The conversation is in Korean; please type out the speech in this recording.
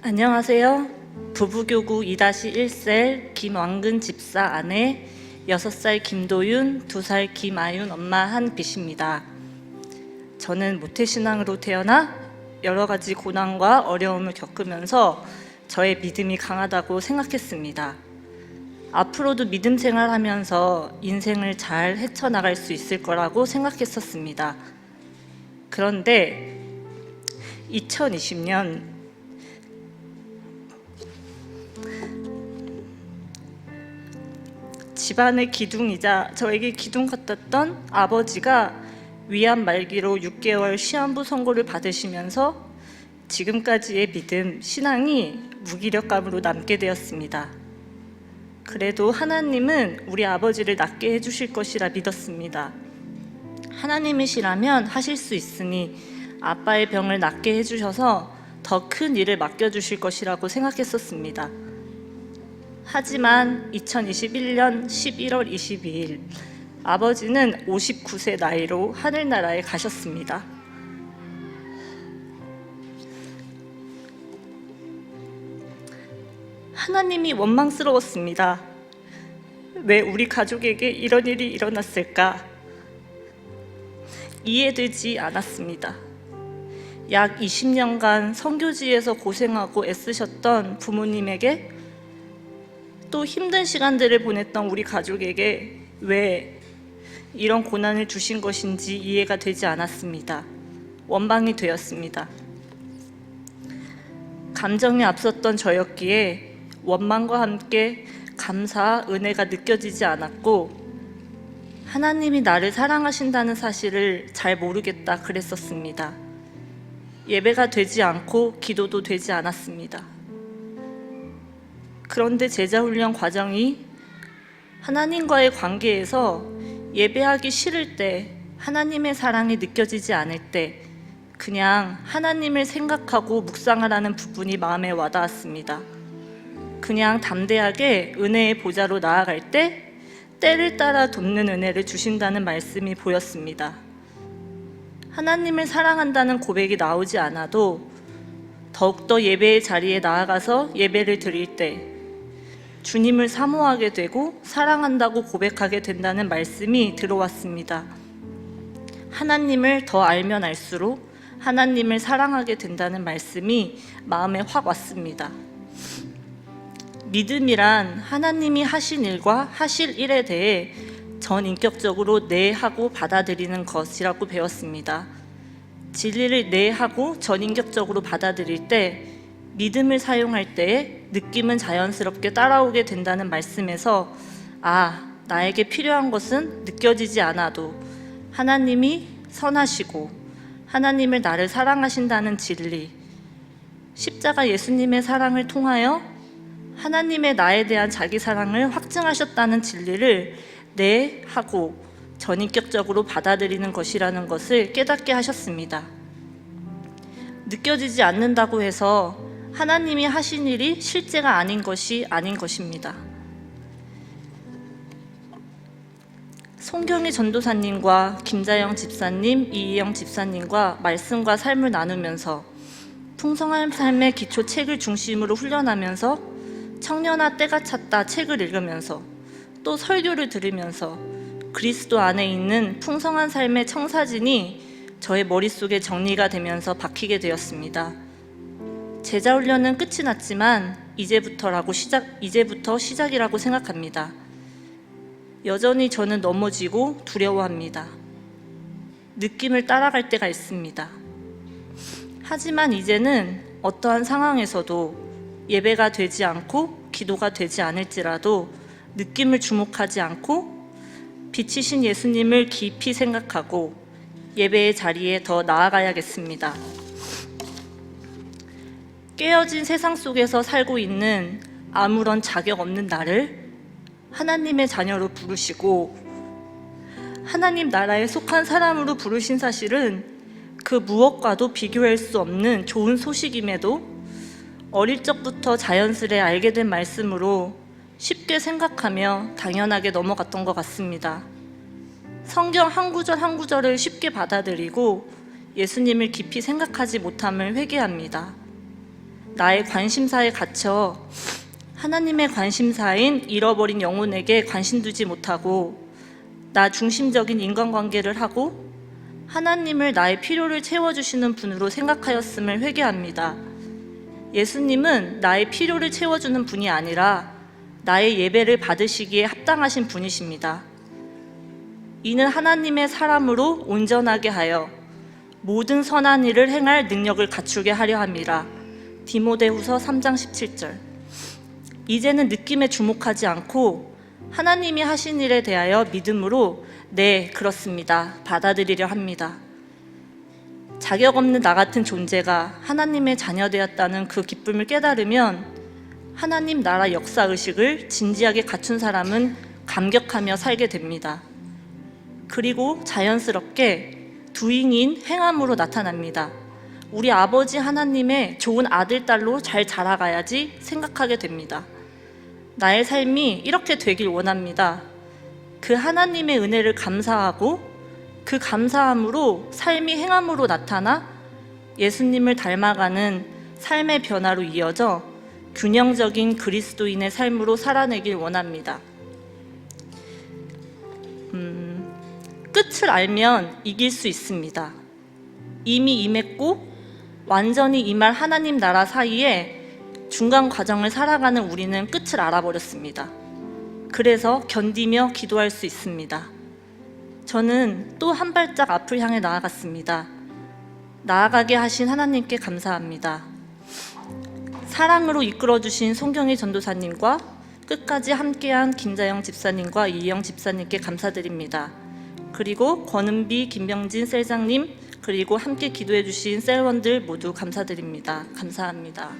안녕하세요. 부부교구 2-1셀 김왕근 집사 아내 6살 김도윤, 2살 김아윤 엄마 한빛입니다. 저는 모태신앙으로 태어나 여러 가지 고난과 어려움을 겪으면서 저의 믿음이 강하다고 생각했습니다. 앞으로도 믿음 생활하면서 인생을 잘 헤쳐나갈 수 있을 거라고 생각했었습니다. 그런데 2020년 집안의 기둥이자 저에게 기둥 같았던 아버지가 위암 말기로 6개월 시한부 선고를 받으시면서 지금까지의 믿음, 신앙이 무기력감으로 남게 되었습니다. 그래도 하나님은 우리 아버지를 낫게 해주실 것이라 믿었습니다. 하나님이시라면 하실 수 있으니 아빠의 병을 낫게 해주셔서 더 큰 일을 맡겨주실 것이라고 생각했었습니다. 하지만 2021년 11월 22일 아버지는 59세 나이로 하늘나라에 가셨습니다. 하나님이 원망스러웠습니다. 왜 우리 가족에게 이런 일이 일어났을까? 이해되지 않았습니다. 약 20년간 선교지에서 고생하고 애쓰셨던 부모님에게 또 힘든 시간들을 보냈던 우리 가족에게 왜 이런 고난을 주신 것인지 이해가 되지 않았습니다. 원망이 되었습니다. 감정이 앞섰던 저였기에 원망과 함께 감사, 은혜가 느껴지지 않았고 하나님이 나를 사랑하신다는 사실을 잘 모르겠다 그랬었습니다. 예배가 되지 않고 기도도 되지 않았습니다. 그런데 제자훈련 과정이 하나님과의 관계에서 예배하기 싫을 때, 하나님의 사랑이 느껴지지 않을 때 그냥 하나님을 생각하고 묵상하라는 부분이 마음에 와닿았습니다. 그냥 담대하게 은혜의 보좌로 나아갈 때 때를 따라 돕는 은혜를 주신다는 말씀이 보였습니다. 하나님을 사랑한다는 고백이 나오지 않아도 더욱더 예배의 자리에 나아가서 예배를 드릴 때 주님을 사모하게 되고 사랑한다고 고백하게 된다는 말씀이 들어왔습니다. 하나님을 더 알면 알수록 하나님을 사랑하게 된다는 말씀이 마음에 확 왔습니다. 믿음이란 하나님이 하신 일과 하실 일에 대해 전인격적으로 네 하고 받아들이는 것이라고 배웠습니다. 진리를 네 하고 전인격적으로 받아들일 때 믿음을 사용할 때에 느낌은 자연스럽게 따라오게 된다는 말씀에서 나에게 필요한 것은 느껴지지 않아도 하나님이 선하시고 하나님을 나를 사랑하신다는 진리, 십자가 예수님의 사랑을 통하여 하나님의 나에 대한 자기 사랑을 확증하셨다는 진리를 네 하고 전인격적으로 받아들이는 것이라는 것을 깨닫게 하셨습니다. 느껴지지 않는다고 해서 하나님이 하신 일이 실제가 아닌 것이 아닌 것입니다. 송경희 전도사님과 김자영 집사님, 이희영 집사님과 말씀과 삶을 나누면서 풍성한 삶의 기초 책을 중심으로 훈련하면서 청년아 때가 찼다 책을 읽으면서 또 설교를 들으면서 그리스도 안에 있는 풍성한 삶의 청사진이 저의 머릿속에 정리가 되면서 박히게 되었습니다. 제자훈련은 끝이 났지만 이제부터 시작이라고 생각합니다. 여전히 저는 넘어지고 두려워합니다. 느낌을 따라갈 때가 있습니다. 하지만 이제는 어떠한 상황에서도 예배가 되지 않고 기도가 되지 않을지라도 느낌을 주목하지 않고 빛이신 예수님을 깊이 생각하고 예배의 자리에 더 나아가야겠습니다. 깨어진 세상 속에서 살고 있는 아무런 자격 없는 나를 하나님의 자녀로 부르시고 하나님 나라에 속한 사람으로 부르신 사실은 그 무엇과도 비교할 수 없는 좋은 소식임에도 어릴 적부터 자연스레 알게 된 말씀으로 쉽게 생각하며 당연하게 넘어갔던 것 같습니다. 성경 한 구절 한 구절을 쉽게 받아들이고 예수님을 깊이 생각하지 못함을 회개합니다. 나의 관심사에 갇혀 하나님의 관심사인 잃어버린 영혼에게 관심 두지 못하고 나 중심적인 인간관계를 하고 하나님을 나의 필요를 채워주시는 분으로 생각하였음을 회개합니다. 예수님은 나의 필요를 채워주는 분이 아니라 나의 예배를 받으시기에 합당하신 분이십니다. 이는 하나님의 사람으로 온전하게 하여 모든 선한 일을 행할 능력을 갖추게 하려 함이라. 디모데후서 3장 17절. 이제는 느낌에 주목하지 않고 하나님이 하신 일에 대하여 믿음으로 네, 그렇습니다. 받아들이려 합니다. 자격 없는 나 같은 존재가 하나님의 자녀되었다는 그 기쁨을 깨달으면 하나님 나라 역사의식을 진지하게 갖춘 사람은 감격하며 살게 됩니다. 그리고 자연스럽게 두잉인 행함으로 나타납니다. 우리 아버지 하나님의 좋은 아들, 딸로 잘 자라가야지 생각하게 됩니다. 나의 삶이 이렇게 되길 원합니다. 그 하나님의 은혜를 감사하고 그 감사함으로 삶이 행함으로 나타나 예수님을 닮아가는 삶의 변화로 이어져 균형적인 그리스도인의 삶으로 살아내길 원합니다. 끝을 알면 이길 수 있습니다. 이미 임했고 완전히 임할 하나님 나라 사이에 중간 과정을 살아가는 우리는 끝을 알아버렸습니다. 그래서 견디며 기도할 수 있습니다. 저는 또 한 발짝 앞을 향해 나아갔습니다. 나아가게 하신 하나님께 감사합니다. 사랑으로 이끌어주신 송경희 전도사님과 끝까지 함께한 김자영 집사님과 이영 집사님께 감사드립니다. 그리고 권은비, 김병진 셀장님, 그리고 함께 기도해 주신 셀원들 모두 감사드립니다. 감사합니다.